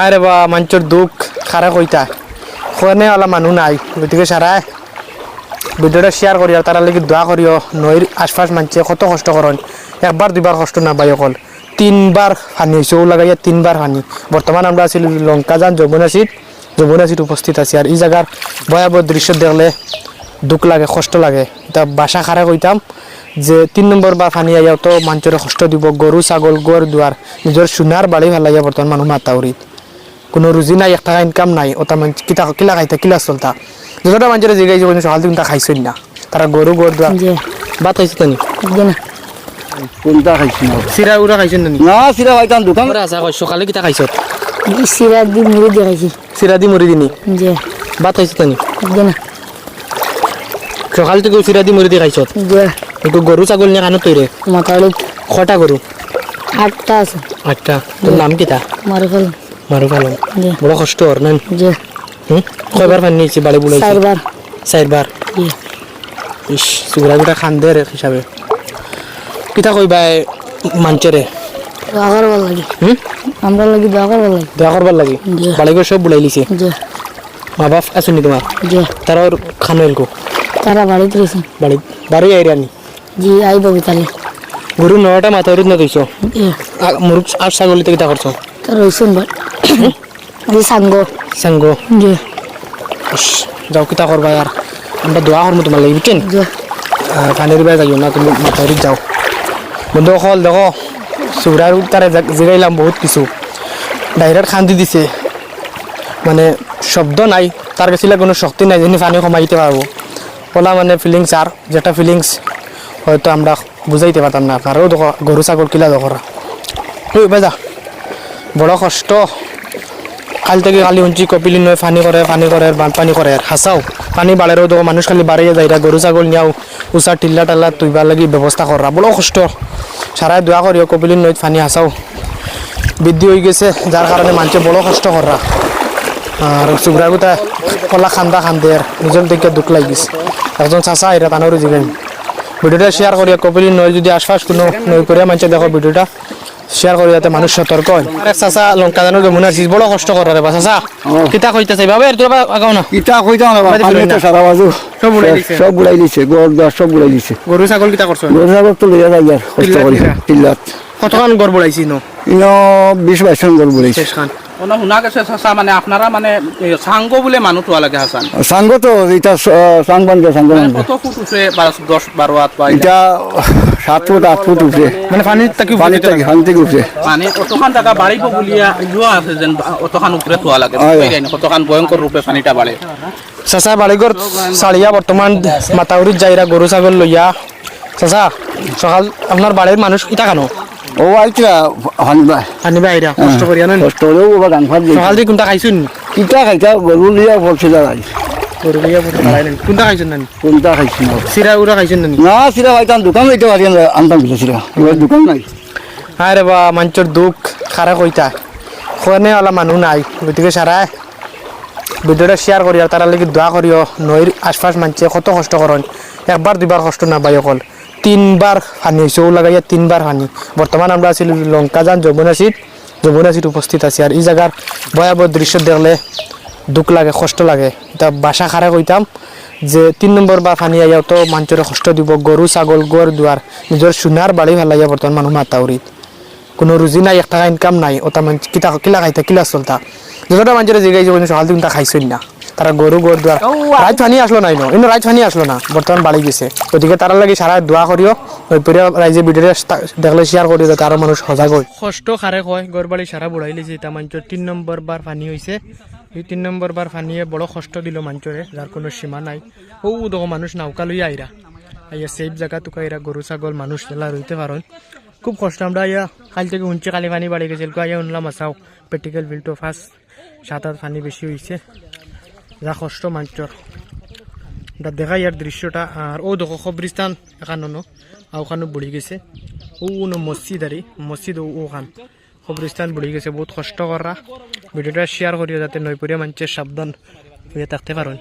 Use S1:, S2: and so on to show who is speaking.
S1: আরে বা মানুষের দুঃখ খারা কইতা ওখানে ওলা মানুষ নাই গতিকে সারা ভিডিওটা শেয়ার করি আর তারা লাগি দোয়া করিও নইর আশপাশ মানুষে কত কষ্ট করেন একবার দুইবার কষ্ট না পাই অকল 3 বার পানি হয়েছে ও লাগাইয়া 3 বার পানি বর্তমান আমরা আছি লঙ্কাজান যমুনা সিট উপস্থিত আছি আর এই জায়গার ভয়াবহ দৃশ্য দেখলে দুঃখ লাগে কষ্ট লাগে তা বাসা খারা কইতাম যে 3 নম্বর বা পানি আইয়াও তো মানুষের কষ্ট দিব গরু ছাগল গোর দুয়ার নিজের সোনার বাড়ি ফেলাইয়া বর্তমান মানুষ মাতাউরিত কোনো রুজি নাই 1 টাকা ইনকাম নাই ওটা মানুষ কিলা খাইতা কিলা চলতা যতটা মানুষের জিগাইছে কোনো সকাল থেকে খাইছই না তারা গরু গোর দুয়ার ভাত খাইছে তো নি
S2: কোনটা খাইছি না
S1: সিরা উড়া খাইছেন না
S2: না সিরা খাইতাম দোকান
S1: আমরা আসা সকালে কিতা খাইছ
S3: সিরা দি মুড়ি দিয়ে খাইছি
S1: সিরা দি মুড়ি দিনি
S3: জি
S1: ভাত খাইছে তো নি
S3: না
S1: সকাল থেকে সিরা দি মুড়ি দিয়ে খাইছ
S3: জি
S1: একটু গরু ছাগল নিয়ে খানো তৈরে
S3: মাথাড়ি
S1: কটা গরু
S3: 8টা আছে
S1: 8টা তোর নাম কিতা
S3: মারুফল
S1: মারুফালম
S3: জি
S1: বড় কষ্ট ওর না
S3: জি
S1: কয়বার পানি নিয়েছি বাড়ি বুলাইছি
S3: 4বার
S1: 4বার
S3: জি
S1: ইস সুগরা গুটা খান দে রে হিসাবে কিতা কইবা মানচরে
S3: দোয়া করবার লাগে আমরা লাগি দোয়া করবার লাগে
S1: দোয়া করবার লাগি
S3: জি।
S1: বাড়ি করে সব বুলাই লিছে
S3: জি
S1: মা বাপ আসুনি তোমার
S3: জি
S1: তারা ওর খানো এলকো
S3: তারা বাড়িতে রয়েছে
S1: বাড়ি আইরানি
S3: জি আইব বিতালে
S1: গরু 9টা মাথা উড়িত না তুইছ
S3: জি
S1: মুরুখ আর ছাগলিতে কিতা করছো
S3: তার রয়েছেন বাড়ি
S1: সাঙ্গ
S3: জি
S1: ইস যাও কিতা করবা আর আমরা দোয়া করবো তোমার লাগি বুঝছেন
S3: জি
S1: আর পানির বাইরে যাইও না তুমি মাথা উড়িত যাও বন্ধু হল দেখো সুগরার তারে জিগাইলাম বহুত কিছু ডাইরেক্ট খান্দি দিছে মানে শব্দ নাই তার কাছে কোনো শক্তি নাই যিনি পানি কমাই দিতে পারবো ওলা মানে ফিলিংস আর যেটা ফিলিংস হয়তো আমরা বুঝাইতে পারতাম না কারো দেখো গরু ছাগল কিলা দেখরা ওই বেজা বড় কষ্ট কাল থেকে খালি উঞ্চি কপিলি নয় পানি করে বানপানি করে আর হাসাও পানি বাড়েরও দেখো মানুষ খালি বাড়িয়ে যায় গরু ছাগল নিয়াও উষা টিল্লা টাল্লা তুইবার লাগি ব্যবস্থা করা বড় কষ্ট সারাই দোয়া করিও কপিলি নয় পানি হাসাও বৃদ্ধি হয়ে গেছে যার কারণে মানুষে বড় কষ্ট করা আর সুগ্রাগুতা কলা খান্দে আর নিজের দিকে দুঃখ লাগিছে একজন চাষা এরা তানোরও জিগাই ভিডিওটা শেয়ার করিয়া কপিলি নয় যদি আশপাশ কোনো নই করে মানুষে দেখো ভিডিওটা শেয়ার করি যাতে মানুষ সতর্ক হয় আরেক চাষা লঙ্কা জানো যমুনা আসিস বড় কষ্ট করা রে বা চাষা কিতা কইতেছে বাবা এর তোরা আগাও না
S2: কিতা কইতাম না পানি তো সারা বাজু সব বুড়াই দিছে গড় দর সব বুড়াই দিছে
S1: গরু ছাগল কিতা করছো
S2: গরু ছাগল তো লইয়া যাই আর কষ্ট করি টিল্লাত
S1: কতক্ষণ গড় বড়াইছি নো
S2: ইনো 20-22 জন গড় বুড়াইছে
S1: শেষ খান
S4: ওনা শুনা গেছে চাচা মানে আপনারা মানে সাংগ বলে মানুহ তোয়া লাগে হাসান
S2: সাঙ্গ তো এটা সাংবানকে সাঙ্গ
S4: কত ফুট উঠে 10-12 হাত পাই
S2: এটা 7 ফুট 8 ফুট উঠে
S1: মানে পানির তাকি
S2: পানি থেকে উঠে
S4: মানে অতখান টাকা বাড়িব বলিয়া ইয়া আছে যেন অতখান উপরে তোয়া লাগে কতখান ভয়ঙ্কর রূপে পানিটা বাড়ে
S1: চাচা বাড়িঘর চালিয়া বর্তমান মাতাউরিত যাইরা গরু ছাগল লইয়া চাচা সকাল আপনার বাড়ির মানুষ কিতা খানো
S2: ও আইতা হানিবা
S1: আনিবা আইরা কষ্ট করিয়া না
S2: কষ্ট হলেও বাবা গান ফাট
S1: সকাল থেকে কোনটা খাইছুন
S2: কিতা খাইতা গরু লিয়া বলছিল ভাই
S1: গরু লইয়া বড় খাইলেন কোনটা খাইছুন না
S2: কোনটা খাইছি না
S1: সিরা উড়া খাইছুন না
S2: না সিরা খাইতাম দোকান লইতে পারি আনতাম সিরা এবার দোকান নাই
S1: আরে বা মানুষের দুঃখ খারা কইতা ওখানে ওলা মানুষ নাই গতিকে সারা ভিডিওটা শেয়ার করি আর তারা লাগি দোয়া করিও নইর আশপাশ মানুষে কত কষ্ট করেন একবার দুইবার কষ্ট না পাই অকল 3 বার পানি হয়েছে ও লাগাইয়া 3 বার পানি বর্তমান আমরা আছি লঙ্কাজান যমুনা সিট উপস্থিত আছি আর এই জায়গার ভয়াবহ দৃশ্য দেখলে দুঃখ লাগে কষ্ট লাগে তা বাসা খারা কইতাম যে 3 নম্বর বা পানি আইয়াও তো মানুষের কষ্ট দিব গরু ছাগল গোর দুয়ার নিজের সোনার বাড়ি ফেলাইয়া বর্তমান মানুষ মাতাউরিত কোনো রুজি নাই 1 টাকা ইনকাম নাই ওটা মানুষ কিলা খাইতা কিলা চলতা যতটা মানুষের জিগাইছে কোনো সকাল থেকে খাইছই না তারা গরু গোর দুয়ার রাত পানি আসলো নাই নো ইনো রাত পানি আসলো না বর্তমান বাড়ি গেছে ওদিকে তারা লাগি সারা দোয়া করিও ওই পরে রাইজে ভিডিওটা দেখলে শেয়ার করিও যাতে আরো মানুষ সজাগ হয় কষ্ট খারে কয় গড় বাড়ি সারা বুড়াই লিছে এটা মানুষের 3 নম্বর বার পানি হয়েছে এই 3 নম্বর বার পানিয়ে বড় কষ্ট দিল মানুষরে যার কোনো সীমা নাই ও দেখো মানুষ নৌকা লইয়া আইরা সেফ জায়গা তুকা এরা গরু ছাগল মানুষ এলা রইতে পারেন খুব কষ্ট আমরা কাল থেকে উঞ্চে কালি পানি বাড়ি গেছিল উনলাম আসাও প্র্যাকটিক্যাল বিলটো ফার্স্ট 7 পানি বেশি হয়েছে যা কষ্ট মানুষের দেখা ইয়ার দৃশ্যটা আর ও দেখো কবরিস্তান এখানো ওখানে বুড়ি গেছে ও মসজিদ আর মসজিদ ওখান কবরিস্তান বুড়ি গেছে বহুত কষ্ট করা ভিডিওটা শেয়ার করিও যাতে নইপুরিয়া মানুষের সাবধান হয়ে থাকতে পারেন।